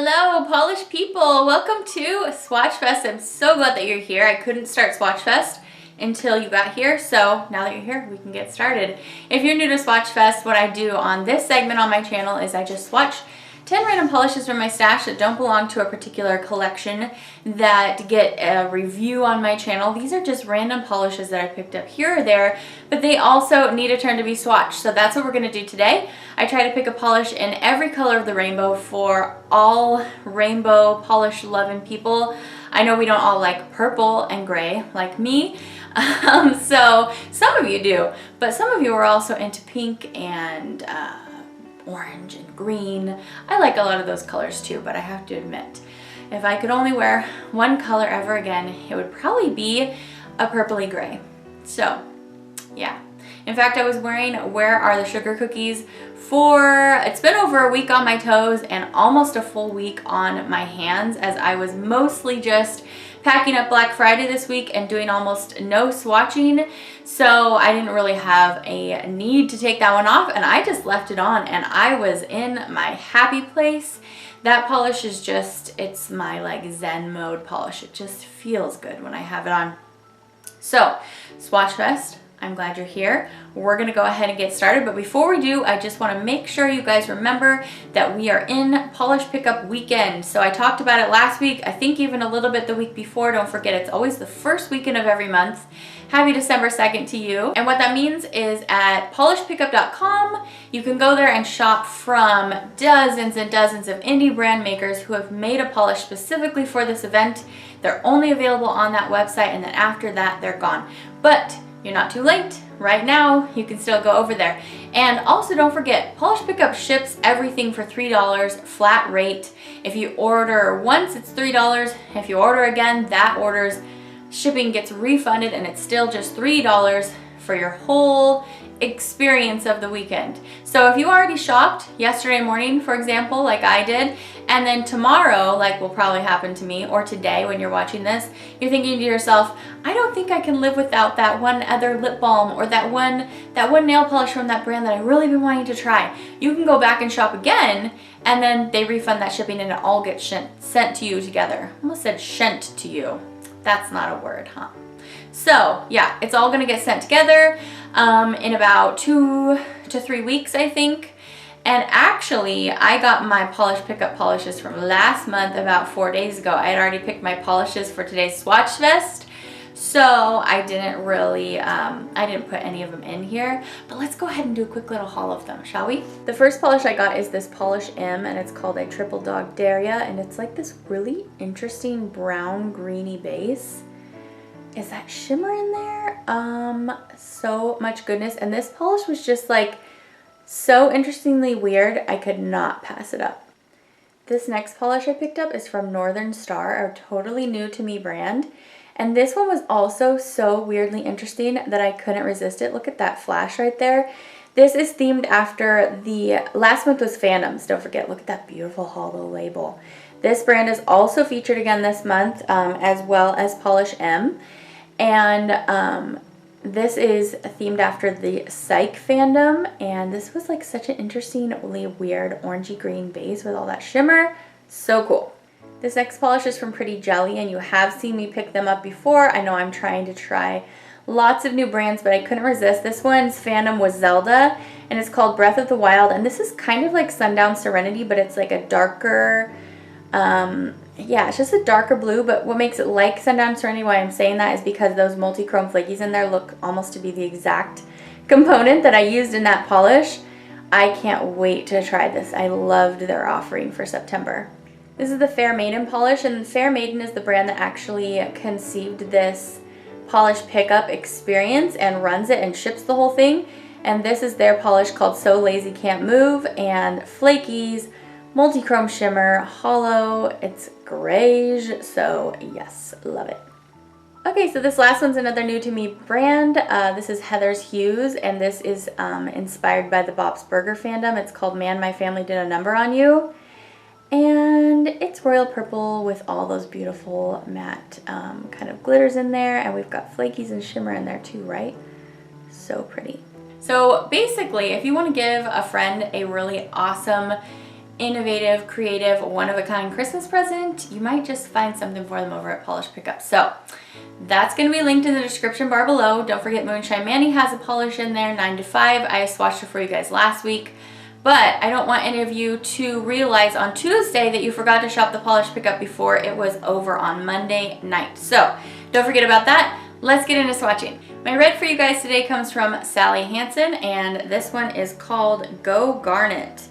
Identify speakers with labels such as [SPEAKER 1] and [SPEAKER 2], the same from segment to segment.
[SPEAKER 1] Hello, polished people. Welcome to Swatchfest. I'm so glad that you're here. I couldn't start Swatchfest until you got here, so now that you're here, we can get started. If you're new to Swatchfest, what I do on this segment on my channel is I just swatch 10 random polishes from my stash that don't belong to a particular collection that get a review on my channel. These are just random polishes that I picked up here or there, but they also need a turn to be swatched. So that's what we're going to do today. I try to pick a polish in every color of the rainbow for all rainbow polish loving people. I know we don't all like purple and gray like me, so some of you do, but some of you are also into pink and orange and green. I like a lot of those colors too, but I have to admit, if I could only wear one color ever again, it would probably be a purpley gray. So yeah. In fact, I was wearing Where Are the Sugar Cookies for, it's been over a week on my toes and almost a full week on my hands, as I was mostly just packing up Black Friday this week and doing almost no swatching, so I didn't really have a need to take that one off, and I just left it on and I was in my happy place. That polish is just, it's my like Zen mode polish. It just feels good when I have it on. So Swatchfest, I'm glad you're here. We're gonna go ahead and get started, but before we do, I just wanna make sure you guys remember that we are in polish pickup weekend. So I talked about it last week, I think even a little bit the week before. Don't forget, it's always the first weekend of every month. Happy December 2nd to you. And what that means is at polishpickup.com, you can go there and shop from dozens and dozens of indie brand makers who have made a polish specifically for this event. They're only available on that website, and then after that, they're gone. But you're not too late. Right now, you can still go over there. And also don't forget, Polish Pickup ships everything for $3 flat rate. If you order once, it's $3. If you order again, that order's shipping gets refunded and it's still just $3 for your whole experience of the weekend. So if you already shopped yesterday morning, for example, like I did, and then tomorrow, like will probably happen to me, or today when you're watching this, you're thinking to yourself, I don't think I can live without that one other lip balm or that one nail polish from that brand that I really been wanting to try. You can go back and shop again, and then they refund that shipping and it all gets sent to you together. I almost said shent to you. That's not a word, huh? So yeah, it's all gonna get sent together in about 2 to 3 weeks, I think. And actually, I got my polish pickup polishes from last month about 4 days ago. I had already picked my polishes for today's Swatchfest, so I didn't really, I didn't put any of them in here. But let's go ahead and do a quick little haul of them, shall we? The first polish I got is this Polish M, and it's called a Triple Dog Daria, and it's like this really interesting brown greeny base. Is that shimmer in there? So much goodness. And this polish was just like so interestingly weird, I could not pass it up. This next polish I picked up is from Northern Star, a totally new to me brand. And this one was also so weirdly interesting that I couldn't resist it. Look at that flash right there. This is themed after the, last month was Phantoms, don't forget. Look at that beautiful hollow label. This brand is also featured again this month, as well as Polish M. And this is themed after the Psych fandom, and this was like such an interestingly weird orangey green base with all that shimmer. So cool. This next polish is from Pretty Jelly, and you have seen me pick them up before. I know I'm trying to try lots of new brands, but I couldn't resist. This one's fandom was Zelda, and it's called Breath of the Wild, and this is kind of like Sundown Serenity, but it's like a darker, yeah, it's just a darker blue, but what makes it like Sundown Serenity, why I'm saying that, is because those multi-chrome flakies in there look almost to be the exact component that I used in that polish. I can't wait to try this. I loved their offering for September. This is the Fair Maiden polish, and Fair Maiden is the brand that actually conceived this polish pickup experience and runs it and ships the whole thing. And this is their polish called So Lazy Can't Move, and flakies, multi-chrome shimmer, hollow, it's grayish, so yes, love it. Okay, so this last one's another new to me brand. This is Heather's Hues, and this is inspired by the Bob's Burger fandom. It's called Man, My Family Did a Number on You. And it's royal purple with all those beautiful matte kind of glitters in there, and we've got flakies and shimmer in there too, right? So pretty. So basically, if you want to give a friend a really awesome innovative, creative, one-of-a-kind Christmas present, you might just find something for them over at Polish Pickup. So that's going to be linked in the description bar below. Don't forget Moonshine Manny has a polish in there, 9 to 5. I swatched it for you guys last week. But I don't want any of you to realize on Tuesday that you forgot to shop the Polish Pickup before it was over on Monday night. So don't forget about that. Let's get into swatching. My red for you guys today comes from Sally Hansen, and this one is called Go Garnet.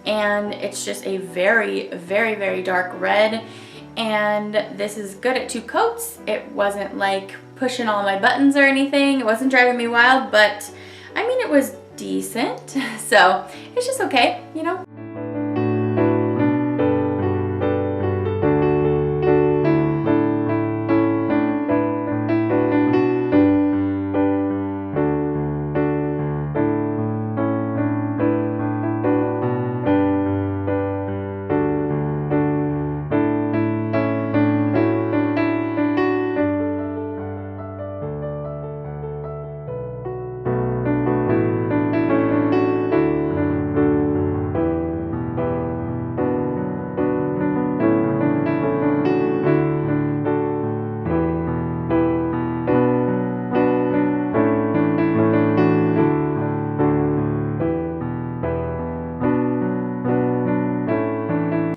[SPEAKER 1] And it's just a very, very, very dark red. And this is good at 2 coats. It wasn't like pushing all my buttons or anything. It wasn't driving me wild, but I mean, it was decent. So it's just okay, you know?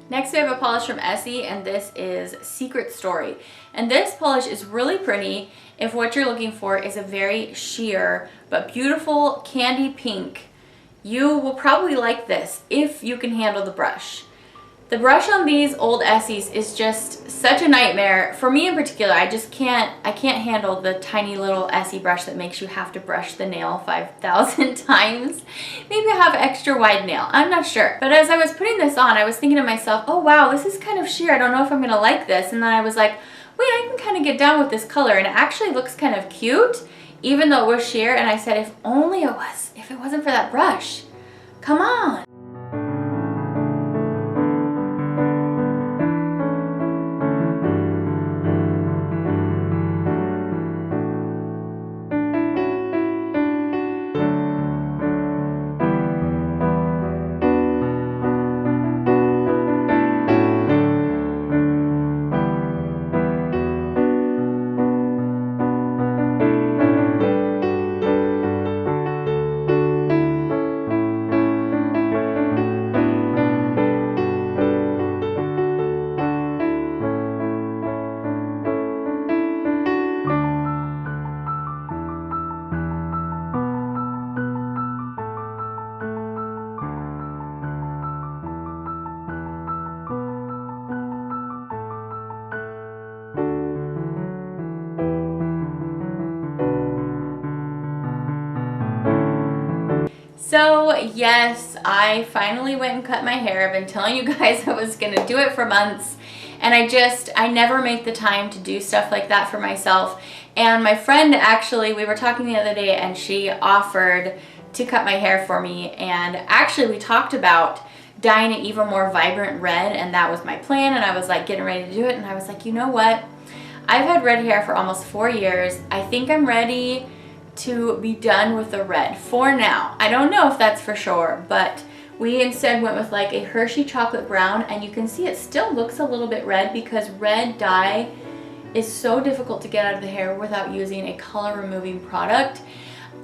[SPEAKER 1] Next we have a polish from Essie, and this is Secret Story. And this polish is really pretty if what you're looking for is a very sheer but beautiful candy pink. You will probably like this if you can handle the brush. The brush on these old Essies is just such a nightmare. For me in particular, I can't handle the tiny little Essie brush that makes you have to brush the nail 5,000 times. Maybe I have extra wide nail, I'm not sure. But as I was putting this on, I was thinking to myself, oh wow, this is kind of sheer. I don't know if I'm gonna like this. And then I was like, wait, I can kind of get down with this color, and it actually looks kind of cute, even though it was sheer. And I said, if only it was, if it wasn't for that brush. Come on. So yes, I finally went and cut my hair. I've been telling you guys I was gonna do it for months, and I never make the time to do stuff like that for myself. And my friend, actually, we were talking the other day, and she offered to cut my hair for me, and actually we talked about dyeing it even more vibrant red, and that was my plan, and I was like getting ready to do it, and I was like, you know what? I've had red hair for almost 4 years. I think I'm ready to be done with the red for now. I don't know if that's for sure, but we instead went with like a Hershey chocolate brown, and you can see it still looks a little bit red because red dye is so difficult to get out of the hair without using a color removing product.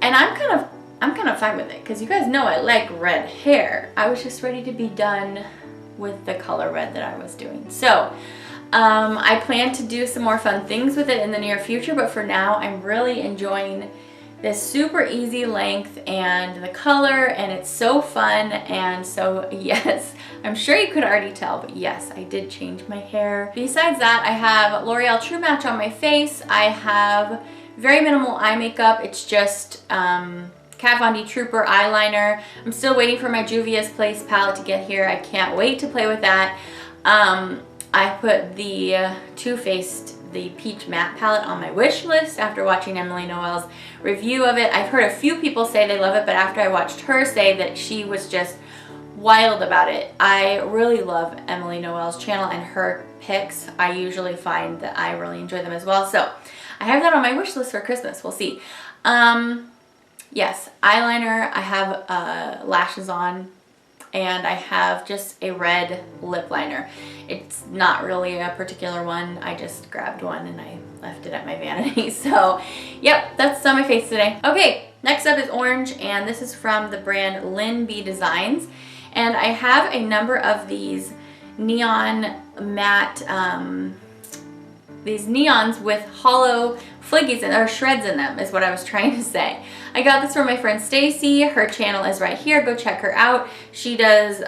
[SPEAKER 1] And I'm kind of fine with it because you guys know I like red hair. I was just ready to be done with the color red that I was doing. So I plan to do some more fun things with it in the near future, but for now I'm really enjoying this super easy length and the color, and it's so fun. And so yes, I'm sure you could already tell, but yes, I did change my hair. Besides that, I have L'Oreal True Match on my face. I have very minimal eye makeup. It's just Kat Von D Trooper eyeliner. I'm still waiting for my Juvia's Place palette to get here. I can't wait to play with that. I put the Too Faced, the Peach Matte palette on my wish list after watching Emily Noel's review of it. I've heard a few people say they love it, but after I watched her say that she was just wild about it. I really love Emily Noel's channel and her picks. I usually find that I really enjoy them as well. So I have that on my wish list for Christmas. We'll see. Yes, eyeliner. I have lashes on. and I have just a red lip liner. It's not really a particular one. I just grabbed one and I left it at my vanity. So yep, that's on my face today. Okay, next up is orange, and this is from the brand LynB Designs. And I have a number of these neon matte, these neons with hollow fliggies or shreds in them is what I was trying to say. I got this from my friend Stacy. Her channel is right here. Go check her out. She does,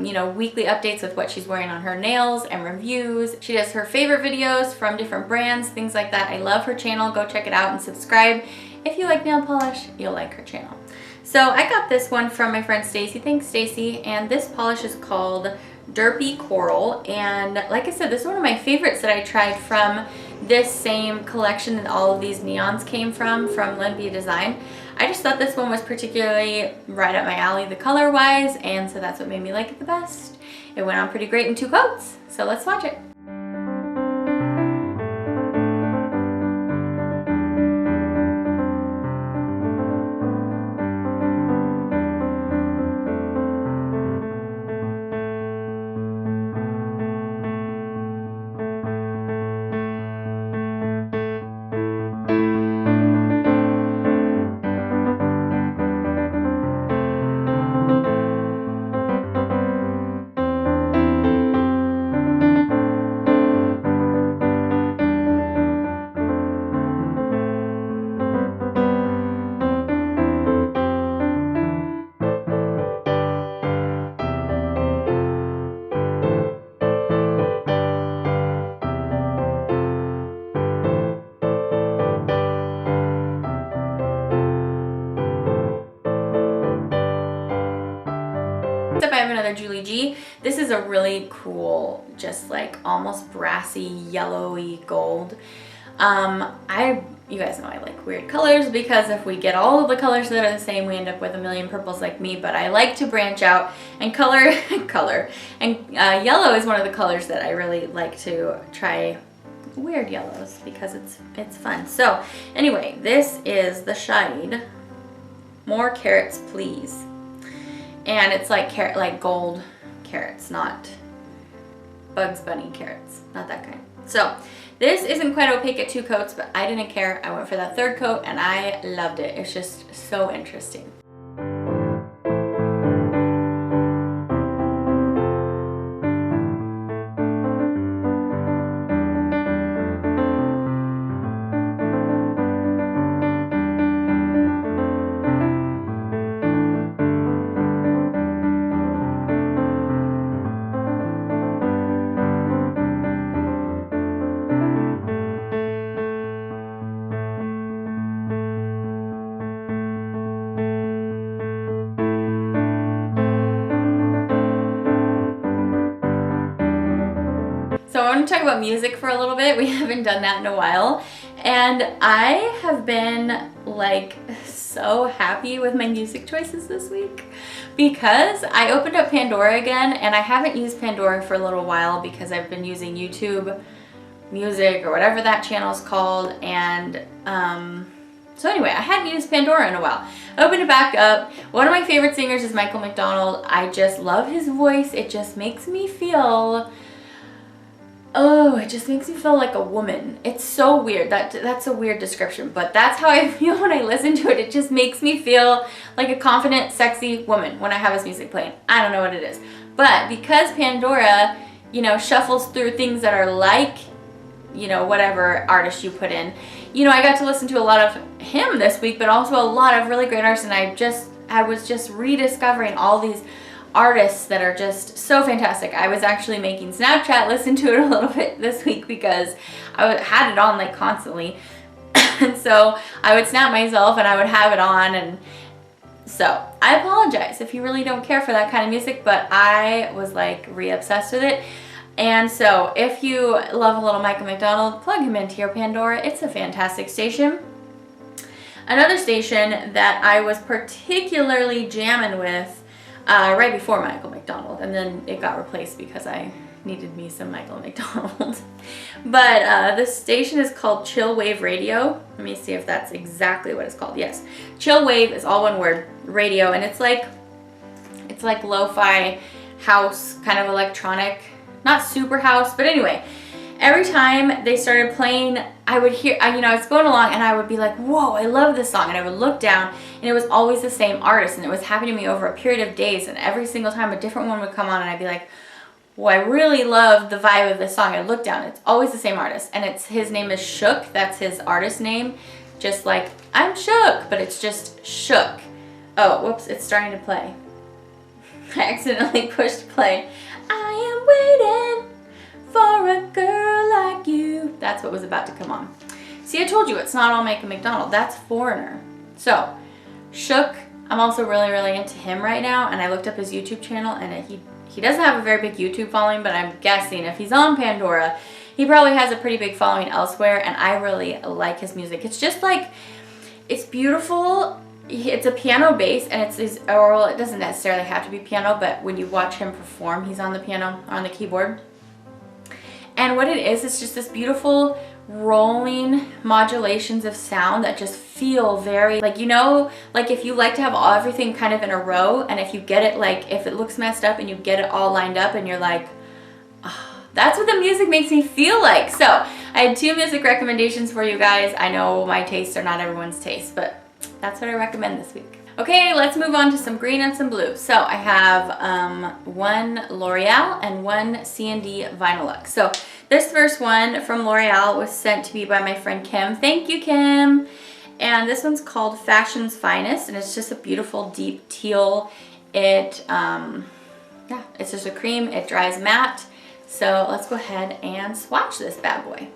[SPEAKER 1] you know, weekly updates with what she's wearing on her nails and reviews. She does her favorite videos from different brands, things like that. I love her channel. Go check it out and subscribe. If you like nail polish, you'll like her channel. So I got this one from my friend Stacy. Thanks, Stacy. And this polish is called Derpy Coral, and like I said, this is one of my favorites that I tried from this same collection that all of these neons came from LynB Design. I just thought this one was particularly right up my alley, the color wise, and so that's what made me like it the best. It went on pretty great in 2 coats, so let's swatch it. Up, I have another Julie G. This is a really cool, just like almost brassy, yellowy gold. You guys know I like weird colors, because if we get all of the colors that are the same, we end up with a million purples like me, but I like to branch out and color, and yellow is one of the colors that I really like to try weird yellows because it's fun. So anyway, this is the shade More Carrots Please. And it's like gold carrots, not Bugs Bunny carrots, not that kind. So this isn't quite opaque at 2 coats, but I didn't care. I went for that 3rd coat and I loved it. It's just so interesting. So I want to talk about music for a little bit. We haven't done that in a while. And I have been like so happy with my music choices this week, because I opened up Pandora again, and I haven't used Pandora for a little while because I've been using YouTube Music or whatever that channel is called. And so anyway, I hadn't used Pandora in a while. I opened it back up. One of my favorite singers is Michael McDonald. I just love his voice. It just makes me feel, oh, it just makes me feel like a woman. It's so weird. That's a weird description, but that's how I feel when I listen to it. It just makes me feel like a confident, sexy woman when I have his music playing. I don't know what it is. But because Pandora, you know, shuffles through things that are like, you know, whatever artist you put in, you know, I got to listen to a lot of him this week, but also a lot of really great artists, and I was just rediscovering all these artists that are just so fantastic. I was actually making Snapchat listen to it a little bit this week because I had it on like constantly. And so I would snap myself and I would have it on, and so I apologize if you really don't care for that kind of music, but I was like re-obsessed with it. And so if you love a little Michael McDonald, plug him into your Pandora. It's a fantastic station. Another station that I was particularly jamming with right before Michael McDonald, and then it got replaced because I needed me some Michael McDonald. But the station is called Chill Wave Radio. Let me see if that's exactly what it's called. Yes, Chill Wave is all one word, radio, and it's like It's like lo-fi house, kind of electronic, not super house, but anyway. Every time they started playing, I would hear, you know, I was going along and I would be like, whoa, I love this song. And I would look down and it was always the same artist, and it was happening to me over a period of days, and every single time a different one would come on and I'd be like, well, I really love the vibe of this song. I'd look down, it's always the same artist, and his name is Shook. That's his artist name. Just like, I'm shook, but it's just Shook. Oh, whoops, it's starting to play. I accidentally pushed play. I am waiting for a girl like you. That's what was about to come on. See, I told you, it's not all Macon McDonald. That's Foreigner. So, Shook, I'm also really, really into him right now, and I looked up his YouTube channel, and he doesn't have a very big YouTube following, but I'm guessing if he's on Pandora, he probably has a pretty big following elsewhere, and I really like his music. It's just like, it's beautiful. It's a piano bass, and it's his oral. It doesn't necessarily have to be piano, but when you watch him perform, he's on the piano, on the keyboard. And what it is, it's just this beautiful rolling modulations of sound that just feel very, like, you know, like if you like to have everything kind of in a row, and if you get it, like if it looks messed up and you get it all lined up and you're like, oh, that's what the music makes me feel like. So I had 2 music recommendations for you guys. I know my tastes are not everyone's taste, but that's what I recommend this week. Okay, let's move on to some green and some blue. So I have one L'Oreal and one C&D Vinylux. So this first one from L'Oreal was sent to me by my friend Kim. Thank you, Kim. And this one's called Fashion's Finest, and it's just a beautiful deep teal. It, yeah, it's just a cream. It dries matte. So let's go ahead and swatch this bad boy.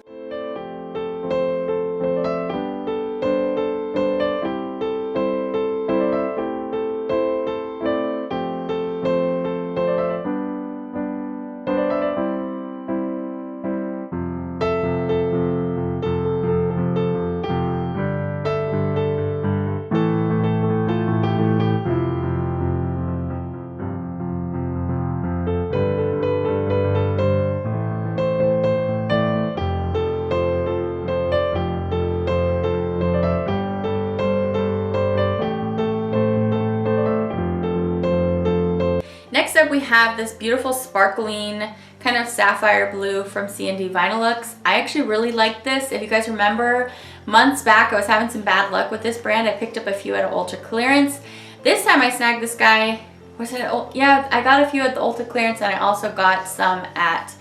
[SPEAKER 1] Next up, we have this beautiful sparkling kind of sapphire blue from C&D Vinylux. I actually really like this. If you guys remember, months back I was having some bad luck with this brand. I picked up a few at Ultra Clearance. This time I snagged this guy. Was it? Yeah, I got a few at the Ultra Clearance, and I also got some at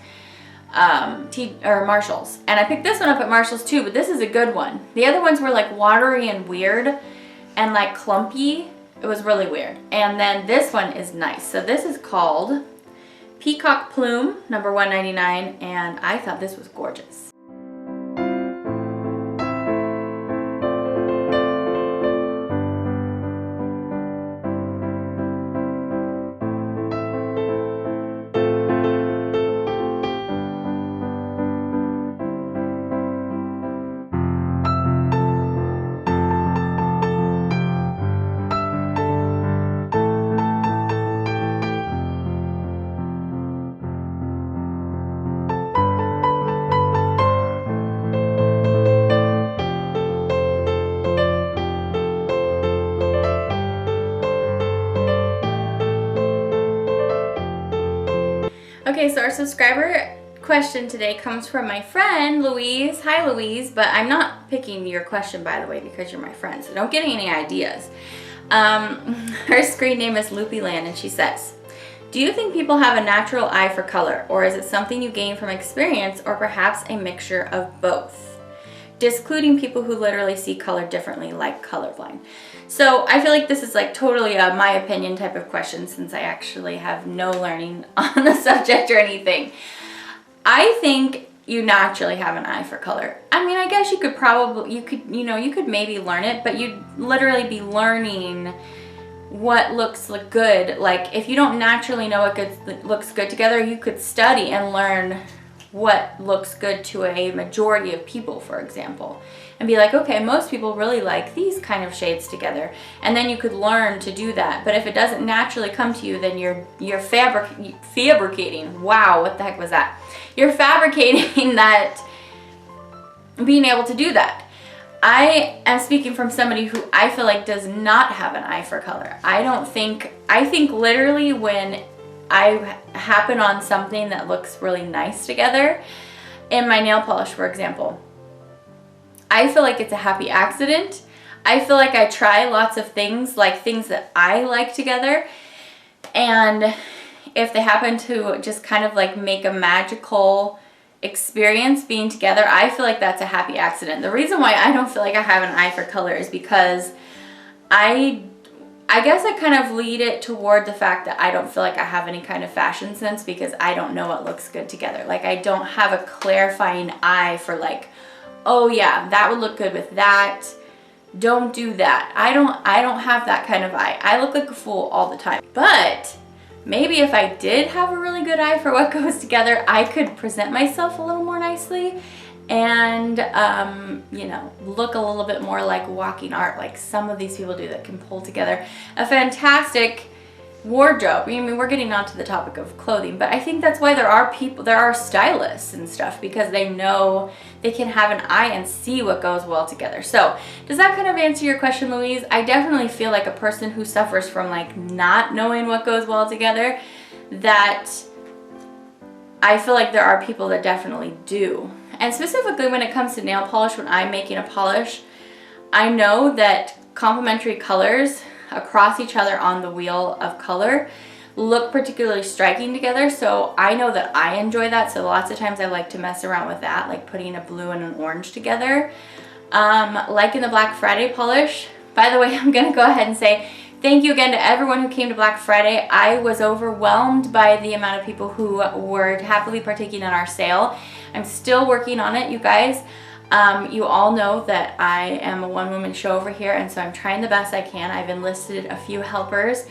[SPEAKER 1] Marshall's. And I picked this one up at Marshall's too, but this is a good one. The other ones were like watery and weird and like clumpy. It was really weird. And then this one is nice. So this is called Peacock Plume, number 199, and I thought this was gorgeous. Okay, so our subscriber question today comes from my friend Louise. Hi, Louise, but I'm not picking your question, by the way, because you're my friend, so don't get any ideas. Her screen name is Loopyland, and she says, do you think people have a natural eye for color, or is it something you gain from experience, or perhaps a mixture of both? Discluding people who literally see color differently, like colorblind. So I feel like this is like totally a my opinion type of question, since I actually have no learning on the subject or anything. I think you naturally have an eye for color. I mean, I guess you could probably, you could maybe learn it, but you'd literally be learning what looks good. Like if you don't naturally know what looks good together, you could study and learn what looks good to a majority of people, for example, and be like, okay, most people really like these kind of shades together, and then you could learn to do that. But if it doesn't naturally come to you, then you're fabricating. Wow, what the heck was that? You're fabricating that, being able to do that. I am speaking from somebody who I feel like does not have an eye for color. I think literally when I happen on something that looks really nice together, in my nail polish, for example, I feel like it's a happy accident. I feel like I try lots of things, like things that I like together, and if they happen to just kind of like make a magical experience being together, I feel like that's a happy accident. The reason why I don't feel like I have an eye for color is because I guess I kind of lead it toward the fact that I don't feel like I have any kind of fashion sense because I don't know what looks good together. Like I don't have a clarifying eye for like, oh yeah, that would look good with that. Don't do that. I don't have that kind of eye. I look like a fool all the time. But maybe if I did have a really good eye for what goes together, I could present myself a little more nicely and, you know, look a little bit more like walking art, like some of these people do that can pull together a fantastic wardrobe. I mean, we're getting onto the topic of clothing, but I think that's why there are stylists and stuff, because they know they can have an eye and see what goes well together. So does that kind of answer your question, Louise? I definitely feel like a person who suffers from like not knowing what goes well together, that I feel like there are people that definitely do. And specifically when it comes to nail polish, when I'm making a polish, I know that complementary colors across each other on the wheel of color look particularly striking together, so I know that I enjoy that. So lots of times I like to mess around with that, like putting a blue and an orange together. Like in the Black Friday polish, by the way, I'm gonna go ahead and say thank you again to everyone who came to Black Friday. I was overwhelmed by the amount of people who were happily partaking in our sale. I'm still working on it, you guys. You all know that I am a one-woman show over here, and so I'm trying the best I can. I've enlisted a few helpers.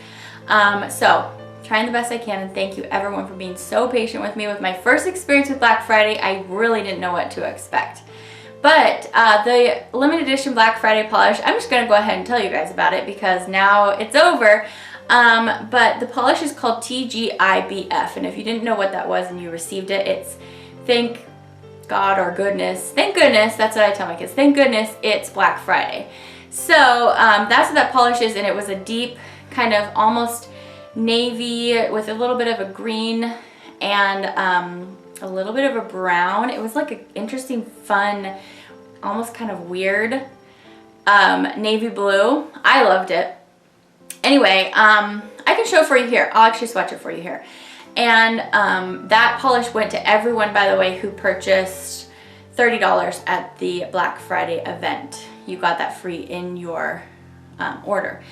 [SPEAKER 1] So trying the best I can, and thank you everyone for being so patient with me with my first experience with Black Friday. I really didn't know what to expect. But the limited edition Black Friday polish, I'm just gonna go ahead and tell you guys about it because now it's over. But the polish is called TGIBF, and if you didn't know what that was and you received it, it's thank God or goodness, thank goodness, that's what I tell my kids, thank goodness it's Black Friday. So that's what that polish is, and it was a deep kind of almost navy with a little bit of a green and a little bit of a brown. It was like an interesting, fun, almost kind of weird navy blue. I loved it. Anyway, I can show for you here. I'll actually swatch it for you here. And that polish went to everyone, by the way, who purchased $30 at the Black Friday event. You got that free in your order.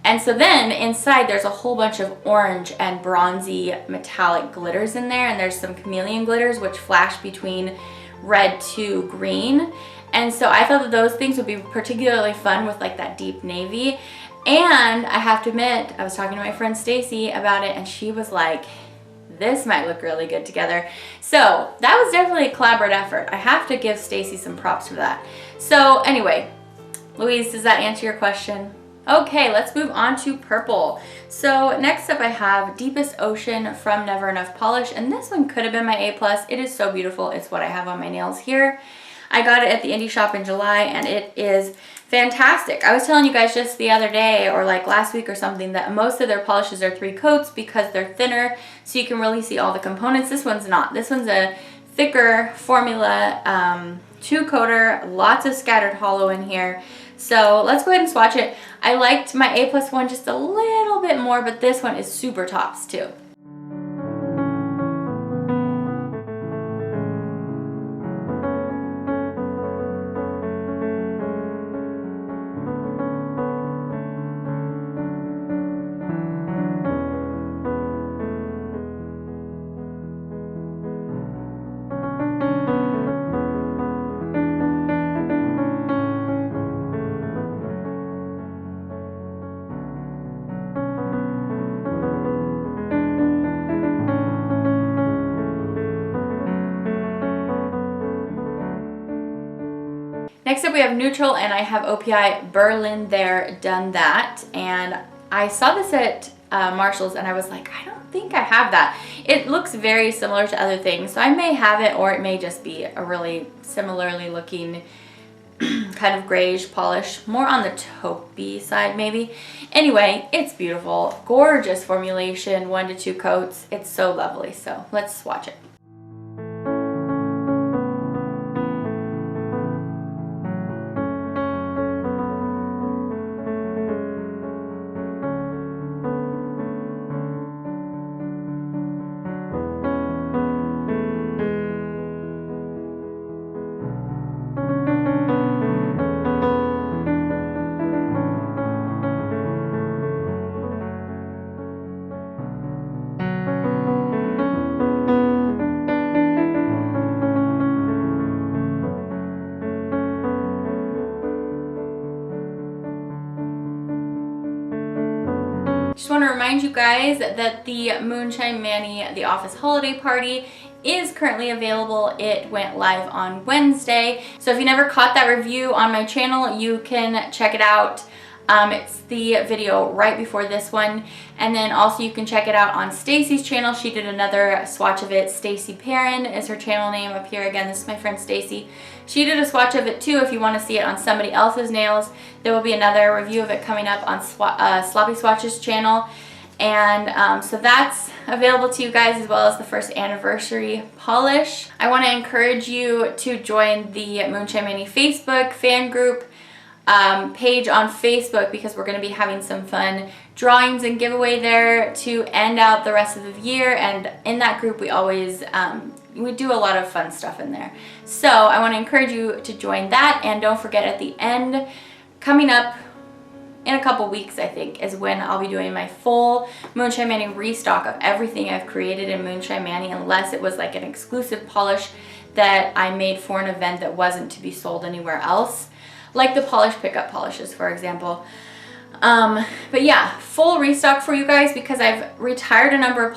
[SPEAKER 1] And so then inside there's a whole bunch of orange and bronzy metallic glitters in there, and there's some chameleon glitters which flash between red to green. And so I thought that those things would be particularly fun with like that deep navy. And I have to admit, I was talking to my friend Stacy about it, and she was like, this might look really good together. So that was definitely a collaborative effort. I have to give Stacy some props for that. So anyway, Louise, does that answer your question? Okay, let's move on to purple. So next up I have Deepest Ocean from Never Enough Polish, and this one could have been my A+. It is so beautiful. It's what I have on my nails here. I got it at the indie shop in July, and it is fantastic. I was telling you guys just the other day, or like last week or something, that most of their polishes are 3 coats because they're thinner, so you can really see all the components. This one's not. This one's a thicker formula, 2-coater, lots of scattered hollow in here. So let's go ahead and swatch it. I liked my A+ one just a little bit more, but this one is super tops too. Next up we have Neutral, and I have OPI Berlin there, done that. And I saw this at Marshall's and I was like, I don't think I have that. It looks very similar to other things, so I may have it, or it may just be a really similarly looking kind of grayish polish, more on the taupey side maybe. Anyway, it's beautiful, gorgeous formulation, 1 to 2 coats. It's so lovely. So let's swatch it. Just want to remind you guys that the Moonshine Manny The Office Holiday Party is currently available. It went live on Wednesday. So if you never caught that review on my channel, you can check it out. It's the video right before this one. And then also you can check it out on Stacy's channel. She did another swatch of it. Stacy Perrin is her channel name up here. Again, this is my friend Stacy. She did a swatch of it too. If you want to see it on somebody else's nails, there will be another review of it coming up on Sloppy Swatches channel. And so that's available to you guys, as well as the first anniversary polish. I want to encourage you to join the Moonshine Manny Facebook fan group page on Facebook, because we're going to be having some fun drawings and giveaway there to end out the rest of the year. And in that group we always we do a lot of fun stuff in there. So I want to encourage you to join that. And don't forget, at the end, coming up in a couple weeks, I think, is when I'll be doing my full Moonshine Manny restock of everything I've created in Moonshine Manny, unless it was like an exclusive polish that I made for an event that wasn't to be sold anywhere else, like the polish pickup polishes, for example. But yeah, full restock for you guys, because I've retired a number of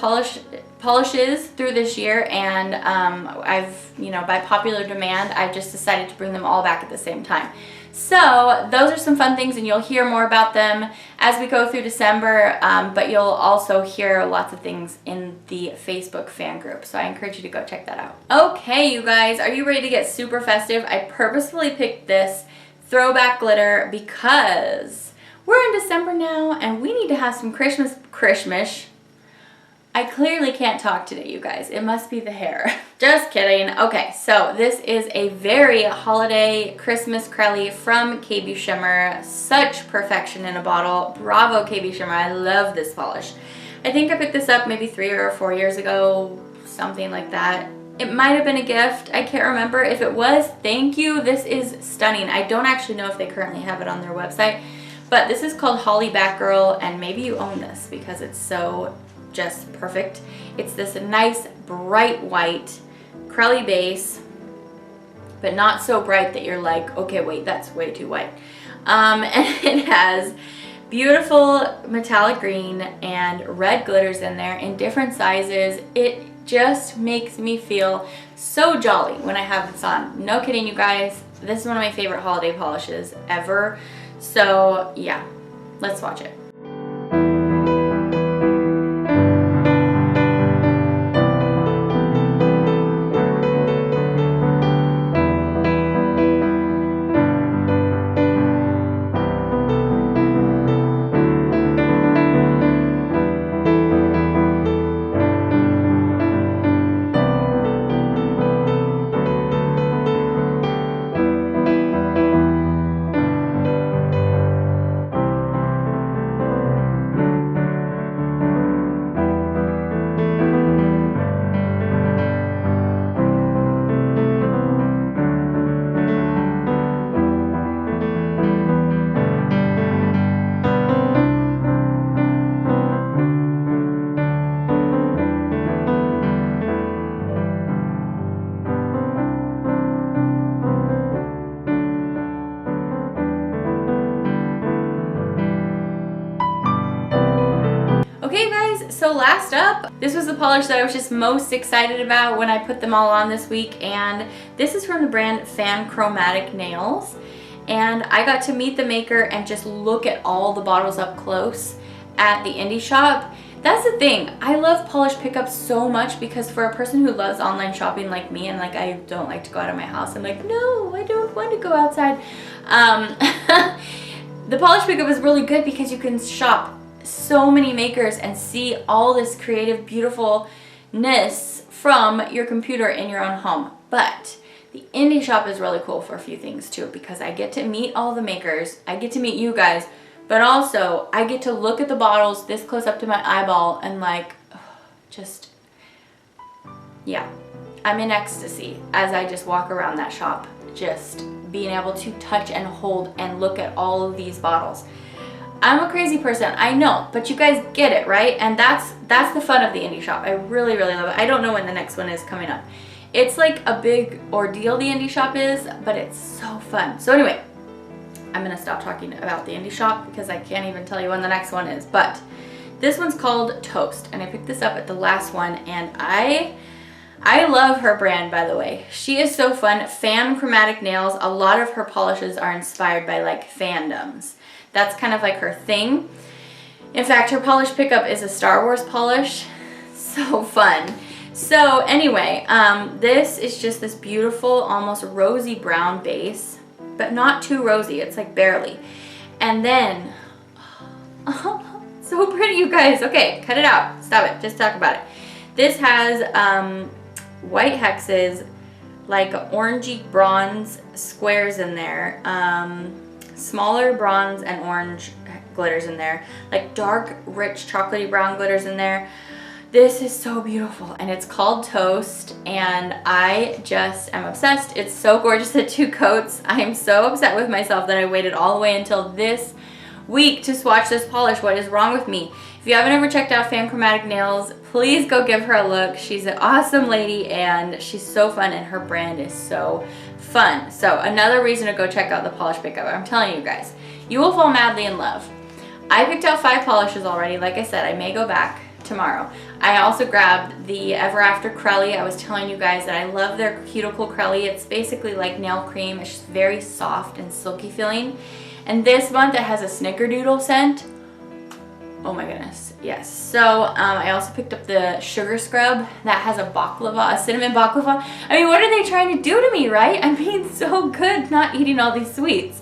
[SPEAKER 1] polishes through this year, and I've, you know, by popular demand, I've just decided to bring them all back at the same time. So those are some fun things, and you'll hear more about them as we go through December, but you'll also hear lots of things in the Facebook fan group. So I encourage you to go check that out. Okay, you guys, are you ready to get super festive? I purposefully picked this throwback glitter because we're in December now and we need to have some Christmas. I clearly can't talk today, you guys. It must be the hair. Just kidding. Okay, so this is a very holiday Christmas Crelly from KB Shimmer. Such perfection in a bottle. Bravo, KB Shimmer. I love this polish. I think I picked this up maybe 3 or 4 years ago, something like that. It might have been a gift. I can't remember. If it was, thank you. This is stunning. I don't actually know if they currently have it on their website, but this is called Holly Batgirl, and maybe you own this because it's so just perfect. It's this nice bright white Crelly base, but not so bright that you're like, okay, wait, that's way too white. And it has beautiful metallic green and red glitters in there in different sizes. It just makes me feel so jolly when I have this on. No kidding, you guys. This is one of my favorite holiday polishes ever. So yeah, let's swatch it. Okay guys, so last up, this was the polish that I was just most excited about when I put them all on this week, and this is from the brand Fan Chromatic Nails, and I got to meet the maker and just look at all the bottles up close at the indie shop. That's the thing. I love polish pickups so much because for a person who loves online shopping like me, and like I don't like to go out of my house, I'm like, no, I don't want to go outside. The polish pickup is really good because you can shop so many makers and see all this creative beautifulness from your computer in your own home. But the indie shop is really cool for a few things too, because I get to meet all the makers, I get to meet you guys, but also I get to look at the bottles this close up to my eyeball and like, just, yeah, I'm in ecstasy as I just walk around that shop, just being able to touch and hold and look at all of these bottles. I'm a crazy person, I know, but you guys get it, right? And that's the fun of the indie shop. I really, really love it. I don't know when the next one is coming up. It's like a big ordeal, the indie shop is, but it's so fun. So anyway, I'm gonna stop talking about the indie shop because I can't even tell you when the next one is, but this one's called Toast, and I picked this up at the last one, and I love her brand, by the way. She is so fun. Fan chromatic nails. A lot of her polishes are inspired by like fandoms. That's kind of like her thing. In fact, her polish pickup is a Star Wars polish. So fun. So anyway, this is just this beautiful, almost rosy brown base, but not too rosy. It's like barely. And then, oh, so pretty, you guys. Okay, cut it out. Stop it. Just talk about it. This has white hexes, like orangey bronze squares in there. Smaller bronze and orange glitters in there, like dark, rich, chocolatey brown glitters in there. This is so beautiful, and it's called Toast, and I just am obsessed. It's so gorgeous at 2 coats. I am so upset with myself that I waited all the way until this week to swatch this polish. What is wrong with me? If you haven't ever checked out Fan Chromatic Nails, please go give her a look. She's an awesome lady, and she's so fun, and her brand is so fun. So another reason to go check out the polish pickup. I'm telling you guys, you will fall madly in love. I picked out 5 polishes already. Like I said, I may go back tomorrow. I also grabbed the Ever After Crelly. I was telling you guys that I love their cuticle Crelly. It's basically like nail cream. It's just very soft and silky feeling. And this month it has a snickerdoodle scent. Oh my goodness, yes. So I also picked up the Sugar Scrub that has a baklava, a cinnamon baklava. I mean, what are they trying to do to me, right? I mean, so good not eating all these sweets.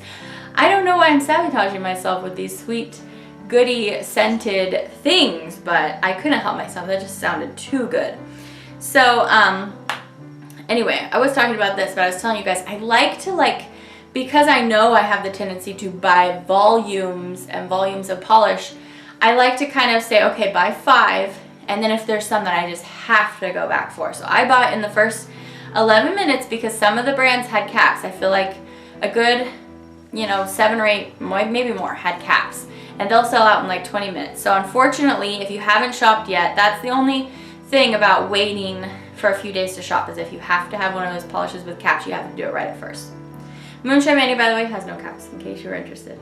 [SPEAKER 1] I don't know why I'm sabotaging myself with these sweet, goody scented things, but I couldn't help myself. That just sounded too good. So anyway, I was talking about this, but I was telling you guys, I like to because I know I have the tendency to buy volumes and volumes of polish, I like to kind of say, okay, buy 5, and then if there's some that I just have to go back for. So I bought in the first 11 minutes because some of the brands had caps. I feel like a good, 7 or 8, maybe more, had caps. And they'll sell out in like 20 minutes. So unfortunately, if you haven't shopped yet, that's the only thing about waiting for a few days to shop, is if you have to have one of those polishes with caps, you have to do it right at first. Moonshine Mandy, by the way, has no caps, in case you were interested.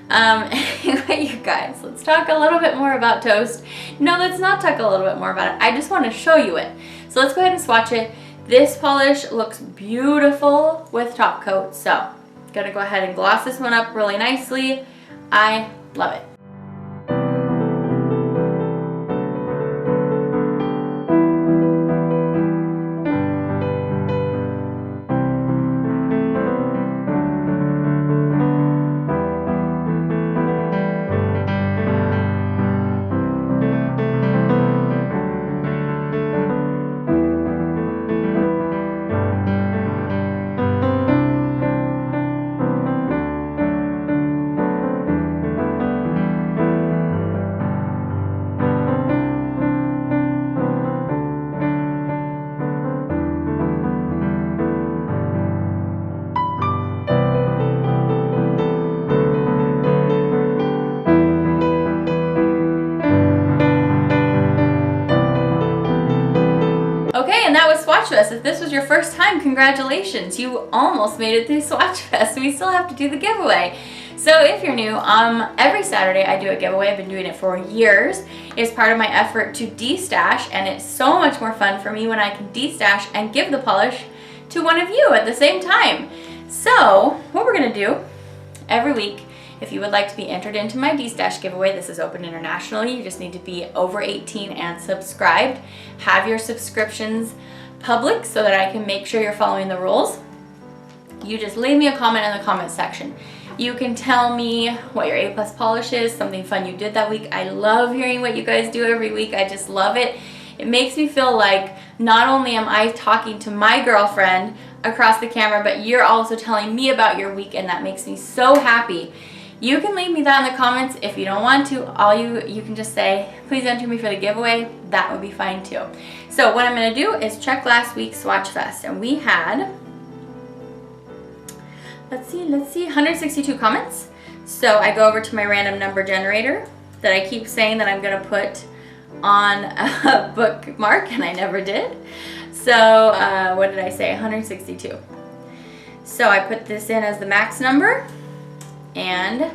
[SPEAKER 1] Anyway, you guys, let's talk a little bit more about Toast. No, let's not talk a little bit more about it. I just want to show you it. So let's go ahead and swatch it. This polish looks beautiful with top coat. So, gonna go ahead and gloss this one up really nicely. I love it. Okay, and that was Swatchfest. If this was your first time, congratulations. You almost made it through Swatchfest. We still have to do the giveaway. So if you're new, every Saturday I do a giveaway. I've been doing it for years. It's part of my effort to de-stash, and it's so much more fun for me when I can de-stash and give the polish to one of you at the same time. So what we're gonna do every week If you would like to be entered into my D-Stash giveaway, this is open internationally. You just need to be over 18 and subscribed. Have your subscriptions public so that I can make sure you're following the rules. You just leave me a comment in the comment section. You can tell me what your A+ polish is, something fun you did that week. I love hearing what you guys do every week. I just love it. It makes me feel like not only am I talking to my girlfriend across the camera, but you're also telling me about your week, and that makes me so happy. You can leave me that in the comments. If you don't want to, you can just say, please enter me for the giveaway. That would be fine too. So what I'm gonna do is check last week's Swatch Fest, and we had, let's see, 162 comments. So I go over to my random number generator that I keep saying that I'm gonna put on a bookmark, and I never did. So what did I say? 162. So I put this in as the max number and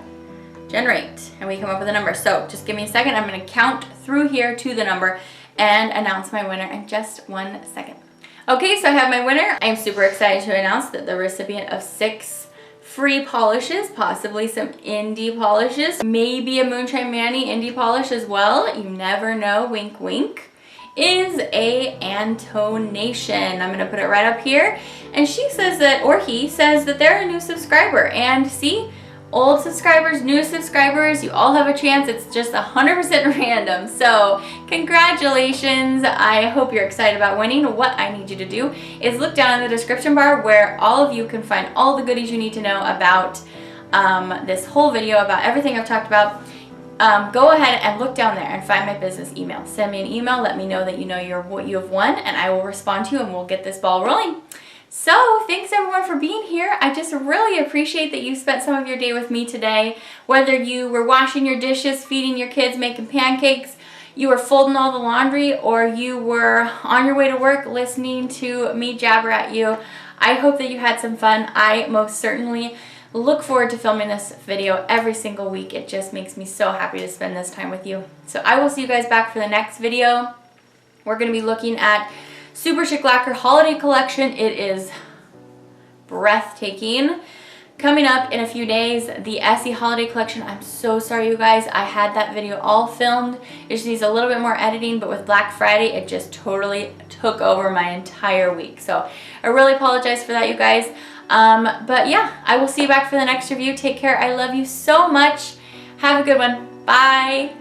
[SPEAKER 1] generate, and we come up with a number. So just give me a second. I'm going to count through here to the number and announce my winner in just 1 second. Okay, so I have my winner. I'm super excited to announce that the recipient of 6 free polishes, possibly some indie polishes, maybe a Moonshine Manny indie polish as well, you never know, wink wink, is a Antonation. I'm gonna put it right up here, and she says that, or he says that they're a new subscriber, and see, old subscribers, new subscribers, you all have a chance. It's just 100% random. So congratulations. I hope you're excited about winning. What I need you to do is look down in the description bar where all of you can find all the goodies you need to know about this whole video, about everything I've talked about. Go ahead and look down there and find my business email. Send me an email, let me know that you know you have won, and I will respond to you and we'll get this ball rolling. So thanks everyone for being here. I just really appreciate that you spent some of your day with me today. Whether you were washing your dishes, feeding your kids, making pancakes, you were folding all the laundry, or you were on your way to work listening to me jabber at you, I hope that you had some fun. I most certainly look forward to filming this video every single week. It just makes me so happy to spend this time with you. So I will see you guys back for the next video. We're going to be looking at Super Chic Lacquer Holiday Collection. It is breathtaking. Coming up in a few days, the Essie Holiday Collection. I'm so sorry, you guys. I had that video all filmed. It just needs a little bit more editing, but with Black Friday, it just totally took over my entire week. So I really apologize for that, you guys. But yeah, I will see you back for the next review. Take care. I love you so much. Have a good one. Bye.